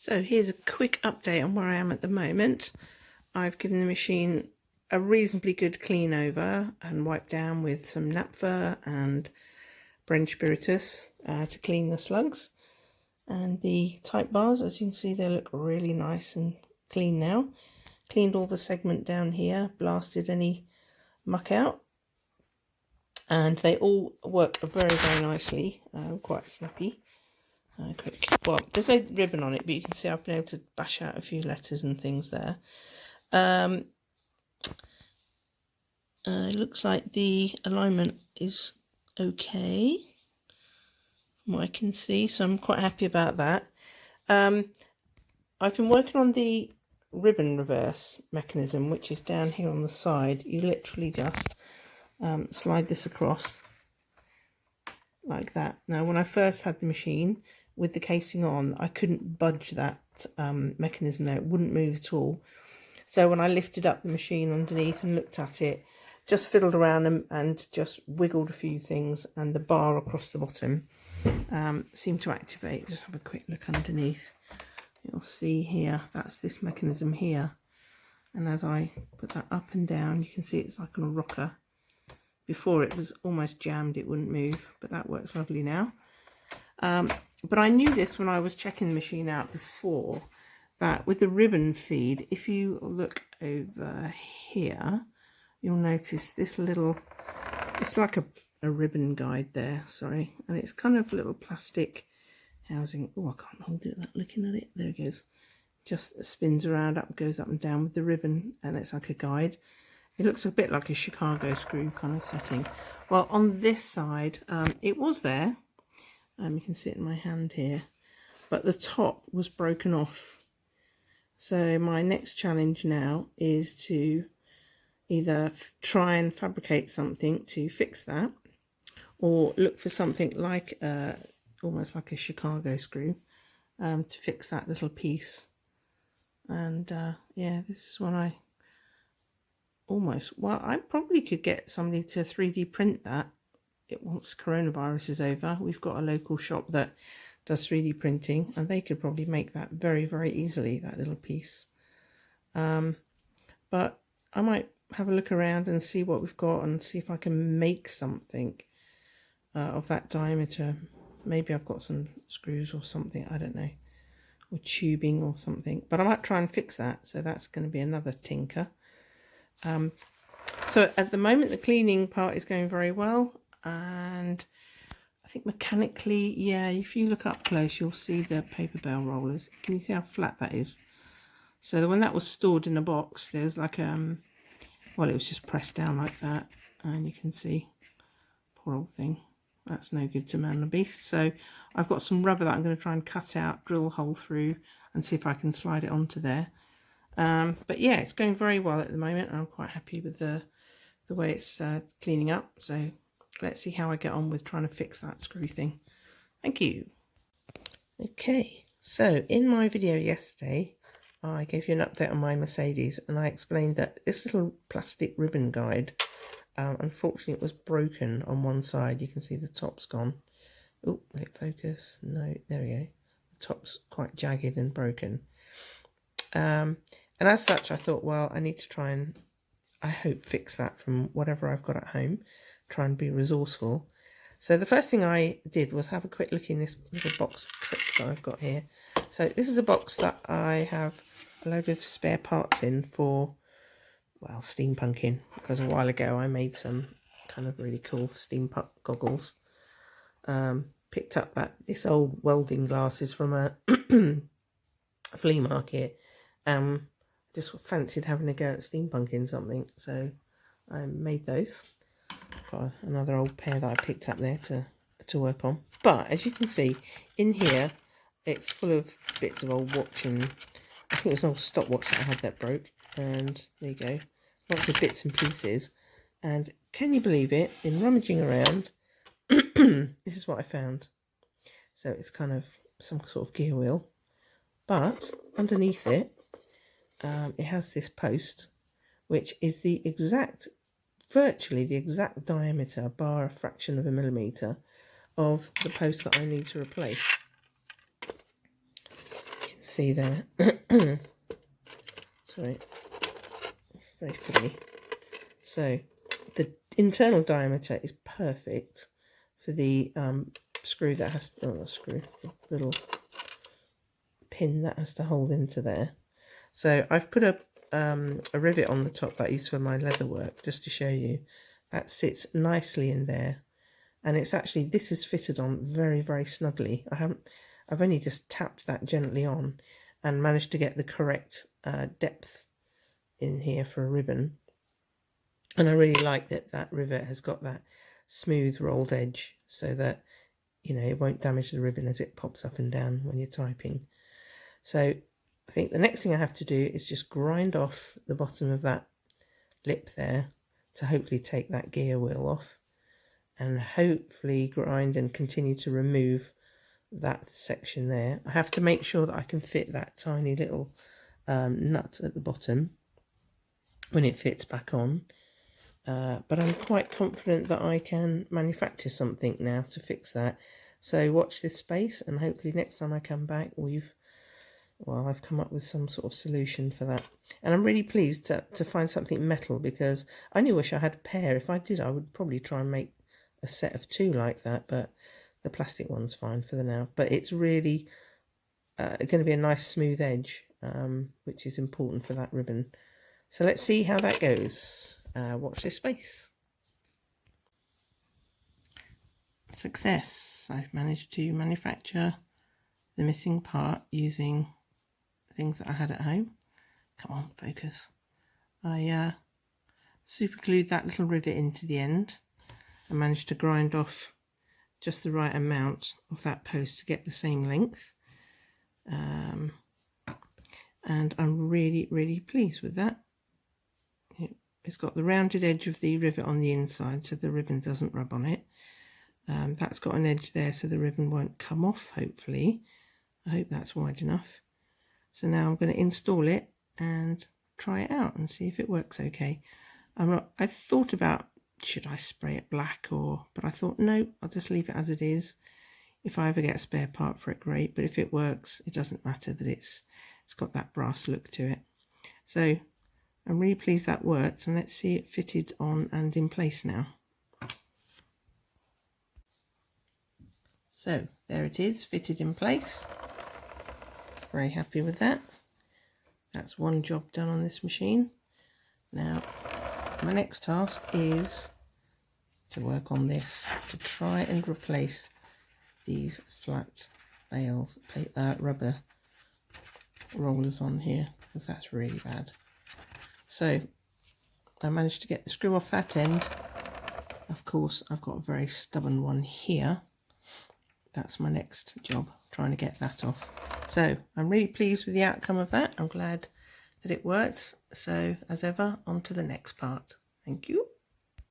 So here's a quick update on where I am at the moment. I've given the machine a reasonably good clean over and wiped down with some naphtha and Brand spiritus to clean the slugs. And the type bars, as you can see, they look really nice and clean now. Cleaned all the segment down here, blasted any muck out. And they all work very, very nicely, quite snappy. Quick. Well, there's no ribbon on it, but you can see I've been able to bash out a few letters and things there. It looks like the alignment is okay from what I can see, so I'm quite happy about that. I've been working on the ribbon reverse mechanism, which is down here on the side. You literally just slide this across like that. Now, when I first had the machine with the casing on, I couldn't budge that mechanism there. It wouldn't move at all. So when I lifted up the machine underneath and looked at it, just fiddled around and just wiggled a few things, and the bar across the bottom seemed to activate. Just have a quick look underneath. You'll see here, that's this mechanism here. And as I put that up and down, you can see it's like on a rocker. Before it was almost jammed, it wouldn't move, but that works lovely now. But I knew this when I was checking the machine out before, that with the ribbon feed, if you look over here, you'll notice this little, it's like a ribbon guide there, sorry, and it's kind of a little plastic housing. Oh, I can't hold it without looking at it. There it goes. Just spins around, goes up and down with the ribbon, and it's like a guide. It looks a bit like a Chicago screw kind of setting. Well, on this side, it was there. You can see it in my hand here, but the top was broken off. So my next challenge now is to either try and fabricate something to fix that, or look for something like almost like a Chicago screw to fix that little piece. And yeah, this is what I I probably could get somebody to 3D print that once coronavirus is over. We've got a local shop that does 3D printing, and they could probably make that very, very easily, that little piece. But I might have a look around and see what we've got and see if I can make something of that diameter. Maybe I've got some screws or something, I don't know, or tubing or something, but I might try and fix that. So that's going to be another tinker. So at the moment the cleaning part is going very well, and I think mechanically, yeah, if you look up close you'll see the paper bale rollers. Can you see how flat that is? So when that was stored in a box, there's like well, it was just pressed down like that, and you can see, poor old thing, that's no good to man or beast. So I've got some rubber that I'm going to try and cut out, drill a hole through, and see if I can slide it onto there. But yeah, it's going very well at the moment, and I'm quite happy with the way it's cleaning up. So let's see how I get on with trying to fix that screw thing. Thank you. Okay, so in my video yesterday, I gave you an update on my Mercedes, and I explained that this little plastic ribbon guide, unfortunately it was broken on one side. You can see the top's gone. Oh, will it focus? No, there we go. The top's quite jagged and broken. And as such, I thought, well, I need to try and, I hope, fix that from whatever I've got at home, try and be resourceful. So the first thing I did was have a quick look in this little box of tricks that I've got here. So this is a box that I have a load of spare parts in for, well, steampunking, because a while ago I made some kind of really cool steampunk goggles. Picked up this old welding glasses from a flea market. Just fancied having a go at steampunking something, so I made those. Got another old pair that I picked up there to work on. But as you can see in here, it's full of bits of old watch, and I think it was an old stopwatch that I had that broke, and there you go, lots of bits and pieces. And can you believe it, in rummaging around, this is what I found. So it's kind of some sort of gear wheel, but underneath it, it has this post, which is virtually the exact diameter, bar a fraction of a millimetre, of the post that I need to replace. You can see there. Sorry, very pretty. So the internal diameter is perfect for the screw that has, the little pin that has to hold into there. So I've put a rivet on the top that I use for my leather work, just to show you. That sits nicely in there, and it's actually, this is fitted on very, very snugly. I've only just tapped that gently on and managed to get the correct depth in here for a ribbon. And I really like that that rivet has got that smooth rolled edge, so that, you know, it won't damage the ribbon as it pops up and down when you're typing. So I think the next thing I have to do is just grind off the bottom of that lip there to hopefully take that gear wheel off, and hopefully grind and continue to remove that section there. I have to make sure that I can fit that tiny little nut at the bottom when it fits back on. But I'm quite confident that I can manufacture something now to fix that. So watch this space, and hopefully next time I come back I've come up with some sort of solution for that. And I'm really pleased to find something metal, because I only wish I had a pair. If I did, I would probably try and make a set of 2 like that, but the plastic one's fine for the now. But it's really going to be a nice smooth edge, which is important for that ribbon. So let's see how that goes. Watch this space. Success! I've managed to manufacture the missing part using things that I had at home. Come on, focus. I super glued that little rivet into the end and managed to grind off just the right amount of that post to get the same length. And I'm really, really pleased with that. It's got the rounded edge of the rivet on the inside, so the ribbon doesn't rub on it. That's got an edge there, so the ribbon won't come off, hopefully. I hope that's wide enough. So now I'm going to install it and try it out and see if it works okay. I thought about, should I spray it black, but I thought, no, I'll just leave it as it is. If I ever get a spare part for it, great. But if it works, it doesn't matter that it's got that brass look to it. So I'm really pleased that worked, and let's see it fitted on and in place now. So there it is, fitted in place. Very happy with that. That's one job done on this machine. Now my next task is to work on this, to try and replace these flat bales, rubber rollers on here, because that's really bad. So I managed to get the screw off that end. Of course, I've got a very stubborn one here. That's my next job, trying to get that off. So I'm really pleased with the outcome of that. I'm glad that it works. So as ever, on to the next part. Thank you.